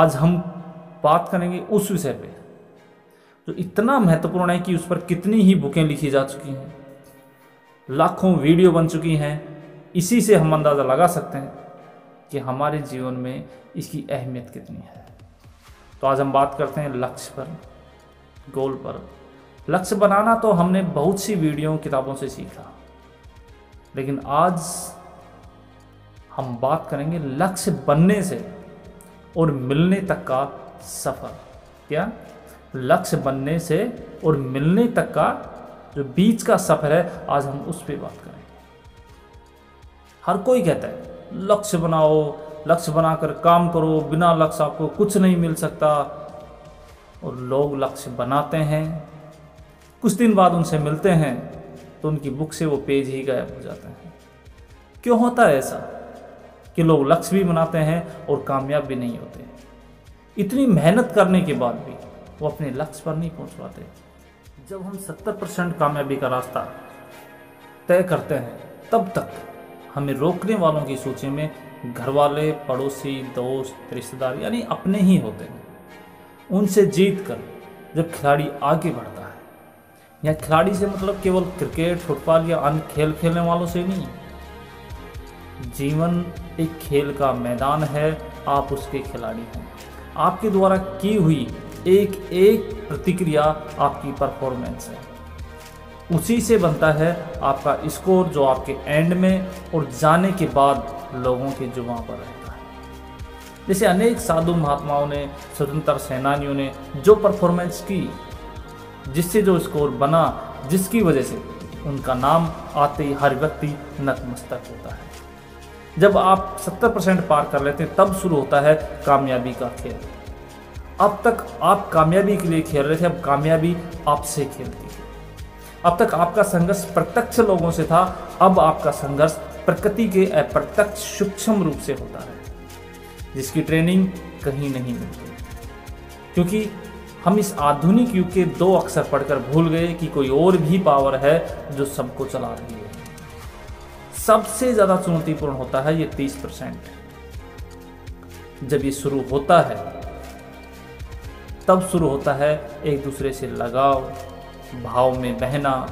आज हम बात करेंगे उस विषय पे जो इतना महत्वपूर्ण है कि उस पर कितनी ही बुकें लिखी जा चुकी हैं, लाखों वीडियो बन चुकी हैं। इसी से हम अंदाज़ा लगा सकते हैं कि हमारे जीवन में इसकी अहमियत कितनी है। तो आज हम बात करते हैं लक्ष्य पर, गोल पर। लक्ष्य बनाना तो हमने बहुत सी वीडियो किताबों से सीखा, लेकिन आज हम बात करेंगे लक्ष्य बनने से और मिलने तक का सफ़र। क्या? लक्ष्य बनने से और मिलने तक का जो बीच का सफ़र है, आज हम उस पर बात करेंगे। हर कोई कहता है लक्ष्य बनाओ, लक्ष्य बनाकर काम करो, बिना लक्ष्य आपको कुछ नहीं मिल सकता। और लोग लक्ष्य बनाते हैं, कुछ दिन बाद उनसे मिलते हैं तो उनकी बुक से वो पेज ही गायब हो जाते हैं। क्यों होता है ऐसा कि लोग लक्ष्य भी बनाते हैं और कामयाब भी नहीं होते? इतनी मेहनत करने के बाद भी वो अपने लक्ष्य पर नहीं पहुंच पाते। जब हम 70% कामयाबी का रास्ता तय करते हैं, तब तक हमें रोकने वालों की सूची में घर वाले, पड़ोसी, दोस्त, रिश्तेदार यानी अपने ही होते हैं। उनसे जीत कर जब खिलाड़ी आगे बढ़ता है, या खिलाड़ी से मतलब केवल क्रिकेट, फुटबॉल या अन्य खेल खेलने वालों से नहीं, जीवन एक खेल का मैदान है, आप उसके खिलाड़ी हैं। आपके द्वारा की हुई एक एक प्रतिक्रिया आपकी परफॉर्मेंस है, उसी से बनता है आपका स्कोर, जो आपके एंड में और जाने के बाद लोगों के जुबान पर रहता है। जैसे अनेक साधु महात्माओं ने, स्वतंत्रता सेनानियों ने जो परफॉर्मेंस की, जिससे जो स्कोर बना, जिसकी वजह से उनका नाम आते ही हर व्यक्ति नतमस्तक होता है। जब आप 70% पार कर लेते हैं, तब शुरू होता है कामयाबी का खेल। अब तक आप कामयाबी के लिए खेल रहे थे, अब कामयाबी आपसे खेलती है। अब तक आपका संघर्ष प्रत्यक्ष लोगों से था, अब आपका संघर्ष प्रकृति के अप्रत्यक्ष सूक्ष्म रूप से होता है, जिसकी ट्रेनिंग कहीं नहीं मिलती। क्योंकि हम इस आधुनिक युग के 2 अक्षर पढ़कर भूल गए कि कोई और भी पावर है जो सबको चला रही है। सबसे ज़्यादा चुनौतीपूर्ण होता है ये 30%। जब ये शुरू होता है, तब शुरू होता है एक दूसरे से लगाव, भाव में बहना,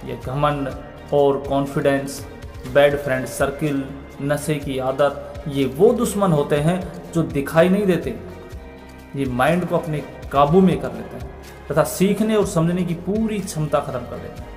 ये घमंड और कॉन्फिडेंस, बैड फ्रेंड सर्किल, नशे की आदत। ये वो दुश्मन होते हैं जो दिखाई नहीं देते, ये माइंड को अपने काबू में कर लेते हैं तथा सीखने और समझने की पूरी क्षमता खत्म कर देते हैं।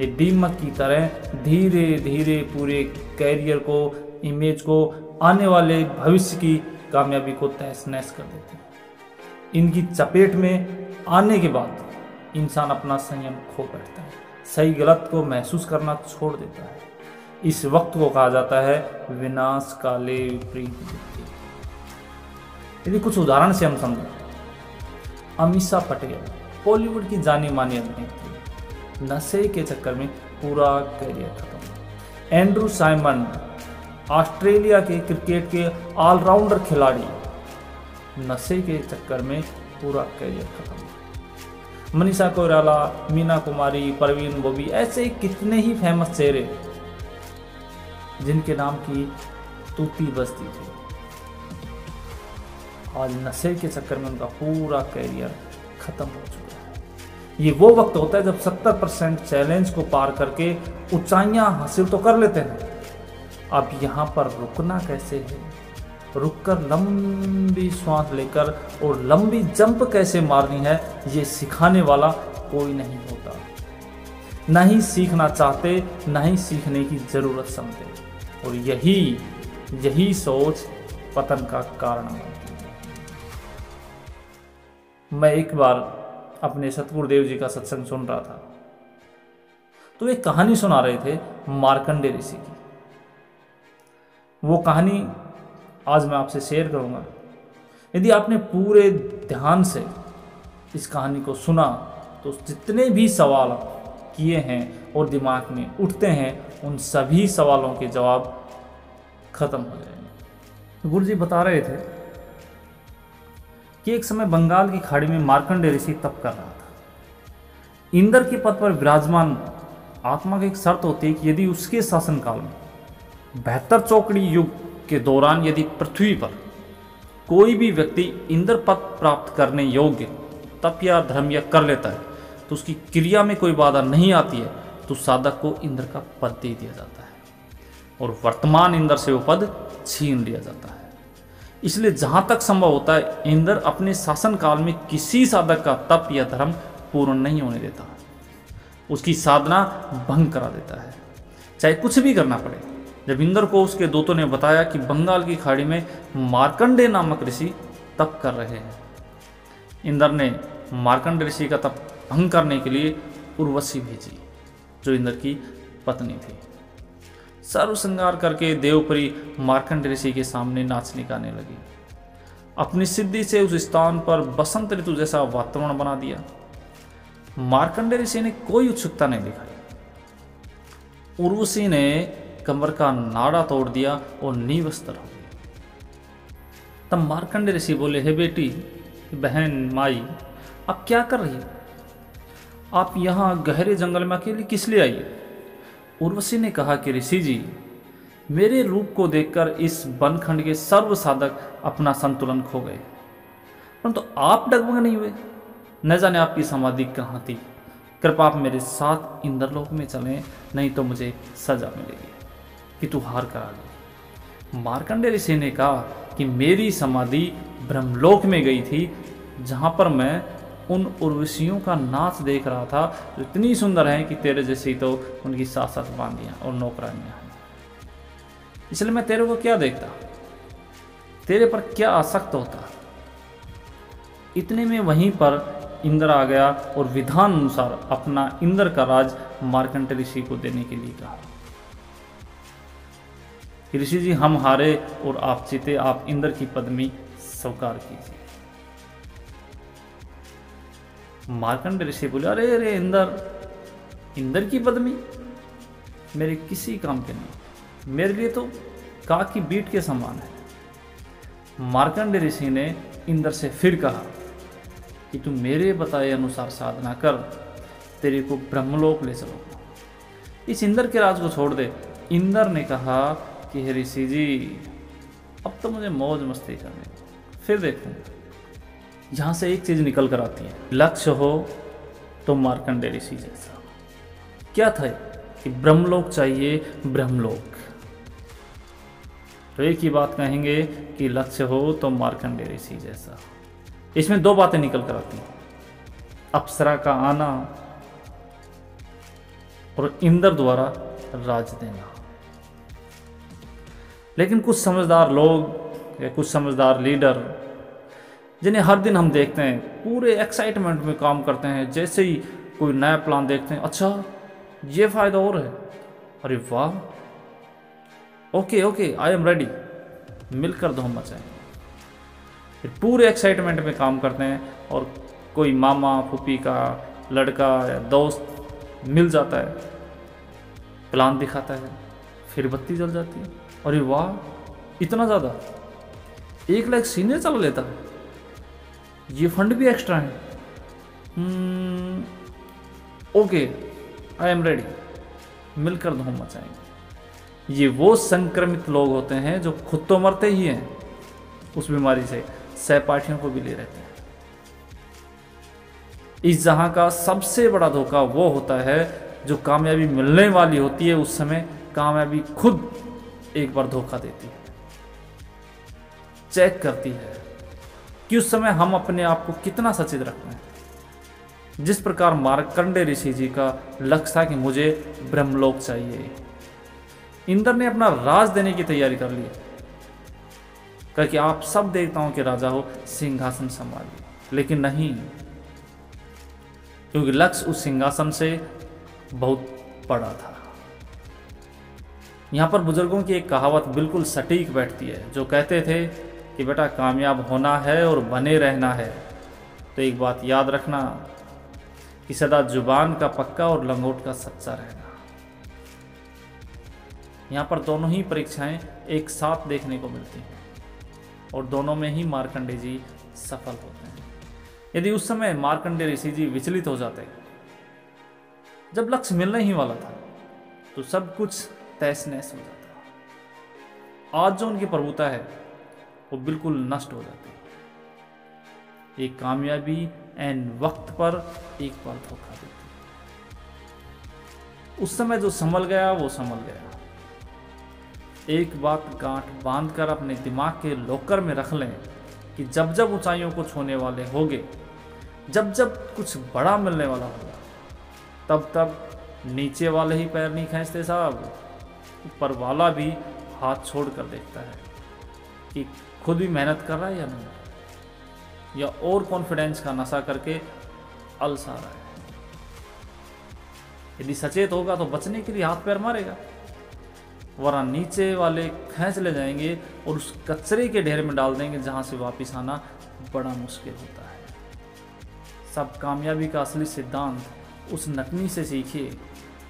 ये दीमक की तरह धीरे धीरे पूरे कैरियर को, इमेज को, आने वाले भविष्य की कामयाबी को तहस नहस कर देते हैं। इनकी चपेट में आने के बाद इंसान अपना संयम खो बैठता है, सही गलत को महसूस करना छोड़ देता है। इस वक्त को कहा जाता है विनाश काले विपरीत बुद्धि। यदि कुछ उदाहरण से हम समझें, अमीषा पटेल बॉलीवुड की जानी मानी अभिनेत्री, नशे के चक्कर में पूरा करियर खत्म। एंड्रू साइमन ऑस्ट्रेलिया के क्रिकेट के ऑलराउंडर खिलाड़ी, नशे के चक्कर में पूरा करियर खत्म। मनीषा कोइराला, मीना कुमारी, परवीन बोबी, ऐसे कितने ही फेमस चेहरे जिनके नाम की तूती बजती थी, आज नशे के चक्कर में उनका पूरा करियर खत्म हो चुका है। ये वो वक्त होता है जब 70% चैलेंज को पार करके ऊंचाइयां हासिल तो कर लेते हैं, अब यहाँ पर रुकना कैसे है, रुककर लंबी सांस लेकर और लंबी जंप कैसे मारनी है, ये सिखाने वाला कोई नहीं होता। ना ही सीखना चाहते, ना ही सीखने की जरूरत समझते, और यही सोच पतन का कारण बनती है। मैं एक बार अपने सतगुरुदेव जी का सत्संग सुन रहा था, तो एक कहानी सुना रहे थे मार्कंडे ऋषि की। वो कहानी आज मैं आपसे शेयर करूंगा। यदि आपने पूरे ध्यान से इस कहानी को सुना, तो जितने भी सवाल किए हैं और दिमाग में उठते हैं, उन सभी सवालों के जवाब खत्म हो जाएंगे। गुरु जी बता रहे थे कि एक समय बंगाल की खाड़ी में मार्कंडे ऋषि तप कर रहा था। इंद्र के पद पर विराजमान आत्मा की एक शर्त होती है कि यदि उसके शासनकाल में 72 चौकड़ी युग के दौरान यदि पृथ्वी पर कोई भी व्यक्ति इंद्र पद प्राप्त करने योग्य तप या धर्म या कर लेता है तो उसकी क्रिया में कोई बाधा नहीं आती है तो साधक को इंद्र का पद दे दिया जाता है और वर्तमान इंद्र से वो पद छीन लिया जाता है। इसलिए जहां तक संभव होता है इंद्र अपने शासन काल में किसी साधक का तप या धर्म पूर्ण नहीं होने देता, उसकी साधना भंग करा देता है, चाहे कुछ भी करना पड़े। जब इंद्र को उसके दूतों ने बताया कि बंगाल की खाड़ी में मार्कंडेय नामक ऋषि तप कर रहे हैं, इंद्र ने मार्कंडेय ऋषि का तप भंग करने के लिए उर्वशी भेजी जो इंद्र की पत्नी थी। सर्व श्रृंगार करके देवपरी मार्कंडेय ऋषि के सामने नाचने गाने लगी। अपनी सिद्धि से उस स्थान पर बसंत ऋतु जैसा वातावरण बना दिया। मार्कंडेय ऋषि ने कोई उत्सुकता नहीं दिखाई। उर्वशी ने कमर का नाड़ा तोड़ दिया और निवस्त्र हो गई। तब मार्कंडेय ऋषि बोले, हे बेटी, बहन, माई, आप क्या कर रही हो? आप यहाँ गहरे जंगल में अकेली किस लिए आई है? उर्वशी ने कहा कि ऋषि जी, मेरे रूप को देखकर इस बनखंड के सर्व साधक अपना संतुलन खो गए, परंतु आप डगमग नहीं हुए। न जाने आपकी समाधि कहाँ थी। कृपा आप मेरे साथ इंद्रलोक में चलें, नहीं तो मुझे सजा मिलेगी कि तू हार कर आ गई। मार्कंडेय ऋषि ने कहा कि मेरी समाधि ब्रह्मलोक में गई थी, जहाँ पर मैं उन उर्वशियों का नाच देख रहा था जो इतनी सुंदर है कि तेरे जैसी तो उनकी साथ बांधियाँ और नौकरानियाँ हैं। इसलिए मैं तेरे को क्या देखता, तेरे पर क्या आसक्त होता। इतने में वहीं पर इंद्र आ गया और विधान अनुसार अपना इंद्र का राज मार्कंडेय ऋषि को देने के लिए कहा। ऋषि जी, हम हारे और आप जीते, आप इंद्र की पदवी स्वीकार कीजिए। मार्कंडेय ऋषि बोले, अरे अरे इंद्र की पदवी मेरे किसी काम के नहीं, मेरे लिए तो काक की बीट के समान है। मार्कंडेय ऋषि ने इंद्र से फिर कहा कि तू मेरे बताए अनुसार साधना कर, तेरे को ब्रह्मलोक ले चलूंगा, इस इंद्र के राज को छोड़ दे। इंद्र ने कहा कि हे ऋषि जी, अब तो मुझे मौज मस्ती करने, फिर देखूंगा। यहाँ से एक चीज निकल कर आती है, लक्ष्य हो तो मार्कंडेय ऋषि जैसा। क्या था कि ब्रह्मलोक चाहिए, ब्रह्मलोक। तो एक ही बात कहेंगे कि लक्ष्य हो तो मार्कंडेय ऋषि जैसा। इसमें दो बातें निकल कर आती हैं, अप्सरा का आना और इंद्र द्वारा राज देना। लेकिन कुछ समझदार लोग या कुछ समझदार लीडर, जिन्हें हर दिन हम देखते हैं पूरे एक्साइटमेंट में काम करते हैं, जैसे ही कोई नया प्लान देखते हैं, अच्छा ये फायदा और है, अरे वाह, okay okay, I am ready, मिलकर धूम मचाएंगे। फिर पूरे एक्साइटमेंट में काम करते हैं और कोई मामा फूफी का लड़का या दोस्त मिल जाता है, प्लान दिखाता है, फिर बत्ती जल जाती है, अरे वाह, इतना ज़्यादा, 1 लाख सीनियर चला लेता है, ये फंड भी एक्स्ट्रा है, ओके, आई एम रेडी, मिलकर धूम मचाएंगे। ये वो संक्रमित लोग होते हैं जो खुद तो मरते ही हैं उस बीमारी से, सहपाठियों को भी ले रहते हैं। इस जहां का सबसे बड़ा धोखा वो होता है जो कामयाबी मिलने वाली होती है, उस समय कामयाबी खुद एक बार धोखा देती है, चेक करती है कि उस समय हम अपने आप को कितना सचेत रखते हैं। जिस प्रकार मार्कंडेय ऋषि जी का लक्ष्य था कि मुझे ब्रह्मलोक चाहिए, इंद्र ने अपना राज देने की तैयारी कर ली, कहा कि आप सब देवताओं के राजा हो, सिंहासन संभालिए, लेकिन नहीं, क्योंकि लक्ष्य उस सिंहासन से बहुत बड़ा था। यहाँ पर बुजुर्गों की एक कहावत बिल्कुल सटीक बैठती है, जो कहते थे कि बेटा कामयाब होना है और बने रहना है तो एक बात याद रखना कि सदा जुबान का पक्का और लंगोट का सच्चा रहना। यहाँ पर दोनों ही परीक्षाएं एक साथ देखने को मिलती हैं और दोनों में ही मार्कंडेय जी सफल होते हैं। यदि उस समय मार्कंडेय ऋषि जी विचलित हो जाते, जब लक्ष्य मिलने ही वाला था, तो सब कुछ तहस नहस हो जाता। आज जो उनकी प्रभुता है वो बिल्कुल नष्ट हो जाती है। एक कामयाबी एन वक्त पर एक पल धोखा देती है। उस समय जो संभल गया वो संभल गया। एक बात गांठ बांध कर अपने दिमाग के लॉकर में रख लें कि जब जब ऊंचाइयों को छूने वाले होंगे, जब जब कुछ बड़ा मिलने वाला होगा, तब तब नीचे वाले ही पैर नहीं खींचते साहब, ऊपर वाला भी हाथ छोड़ कर देखता है कि खुद भी मेहनत कर रहा है या नहीं, या और कॉन्फिडेंस का नशा करके अलसा रहा है। यदि सचेत होगा तो बचने के लिए हाथ पैर मारेगा, वरना नीचे वाले खींच ले जाएंगे और उस कचरे के ढेर में डाल देंगे जहां से वापस आना बड़ा मुश्किल होता है। सब कामयाबी का असली सिद्धांत उस नटनी से सीखिए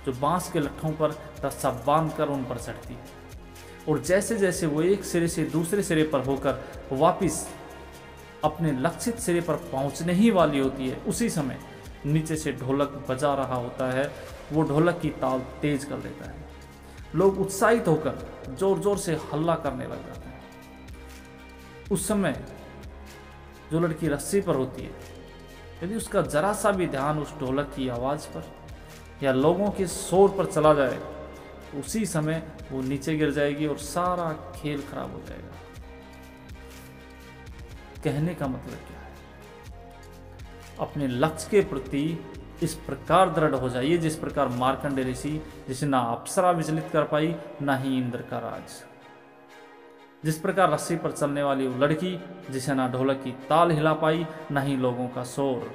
जो बांस के लट्ठों पर रस्सा बांध कर उन पर चढ़ती है, और जैसे जैसे वो एक सिरे से दूसरे सिरे पर होकर वापस अपने लक्षित सिरे पर पहुंचने ही वाली होती है, उसी समय नीचे से ढोलक बजा रहा होता है, वो ढोलक की ताल तेज कर देता है। लोग उत्साहित होकर जोर जोर से हल्ला करने लग जाते हैं। उस समय जो लड़की रस्सी पर होती है, यदि उसका जरा सा भी ध्यान उस ढोलक की आवाज़ पर या लोगों के शोर पर चला जाए, उसी समय वो नीचे गिर जाएगी और सारा खेल खराब हो जाएगा। कहने का मतलब क्या है? अपने लक्ष्य के प्रति इस प्रकार दृढ़ हो जाइए जिस प्रकार मार्कंडेय ऋषि, जिसे ना अप्सरा विचलित कर पाई ना ही इंद्र का राज, जिस प्रकार रस्सी पर चलने वाली वो लड़की जिसे ना ढोलक की ताल हिला पाई ना ही लोगों का शोर।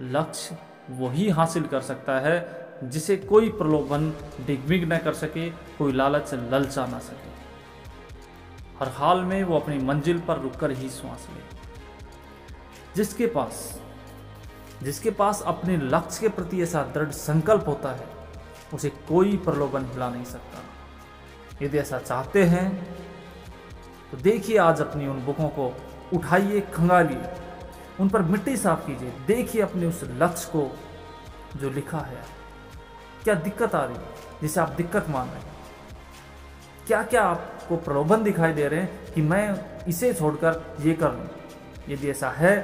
लक्ष्य वही हासिल कर सकता है जिसे कोई प्रलोभन डिगमिग न कर सके, कोई लालच ललचा ना सके। हर हाल में वो अपनी मंजिल पर रुककर ही श्वास ले। जिसके पास अपने लक्ष्य के प्रति ऐसा दृढ़ संकल्प होता है, उसे कोई प्रलोभन हिला नहीं सकता। यदि ऐसा चाहते हैं तो देखिए, आज अपनी उन बुकों को उठाइए, खंगालिए, उन पर मिट्टी साफ कीजिए, देखिए अपने उस लक्ष्य को जो लिखा है। क्या दिक्कत आ रही है जिसे आप दिक्कत मान रहे हैं? क्या क्या आपको प्रलोभन दिखाई दे रहे हैं कि मैं इसे छोड़कर ये कर लूं? यदि ऐसा है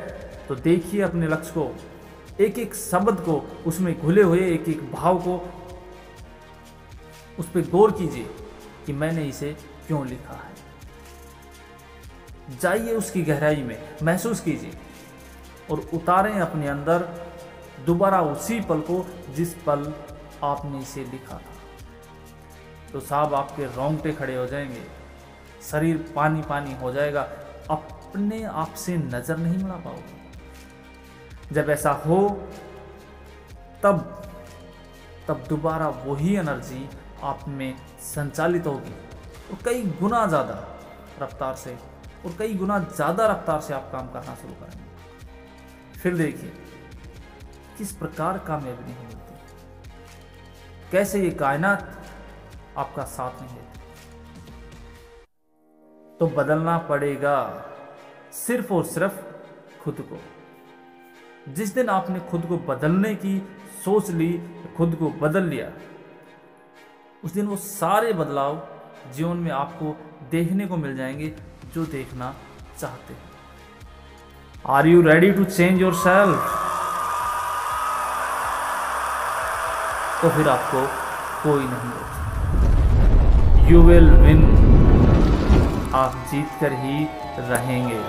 तो देखिए अपने लक्ष्य को, एक एक शब्द को, उसमें घुले हुए एक एक भाव को, उस पर गौर कीजिए कि मैंने इसे क्यों लिखा है। जाइए उसकी गहराई में, महसूस कीजिए और उतारें अपने अंदर दोबारा उसी पल को जिस पल आपने इसे लिखा था। तो साहब आपके रोंगटे खड़े हो जाएंगे, शरीर पानी पानी हो जाएगा, अपने आप से नजर नहीं मिला पाओगे। जब ऐसा हो तब दोबारा वही एनर्जी आप में संचालित होगी और कई गुना ज़्यादा रफ्तार से आप काम करना शुरू करेंगे। फिर देखिए किस प्रकार कामयाबी नहीं मिलती, कैसे ये कायनात आपका साथ नहीं देती। तो बदलना पड़ेगा सिर्फ और सिर्फ खुद को। जिस दिन आपने खुद को बदलने की सोच ली, खुद को बदल लिया, उस दिन वो सारे बदलाव जीवन में आपको देखने को मिल जाएंगे जो देखना चाहते हैं। Are you ready to change yourself? तो फिर आपको कोई नहीं रोक सकता। You will win. आप जीत कर ही रहेंगे।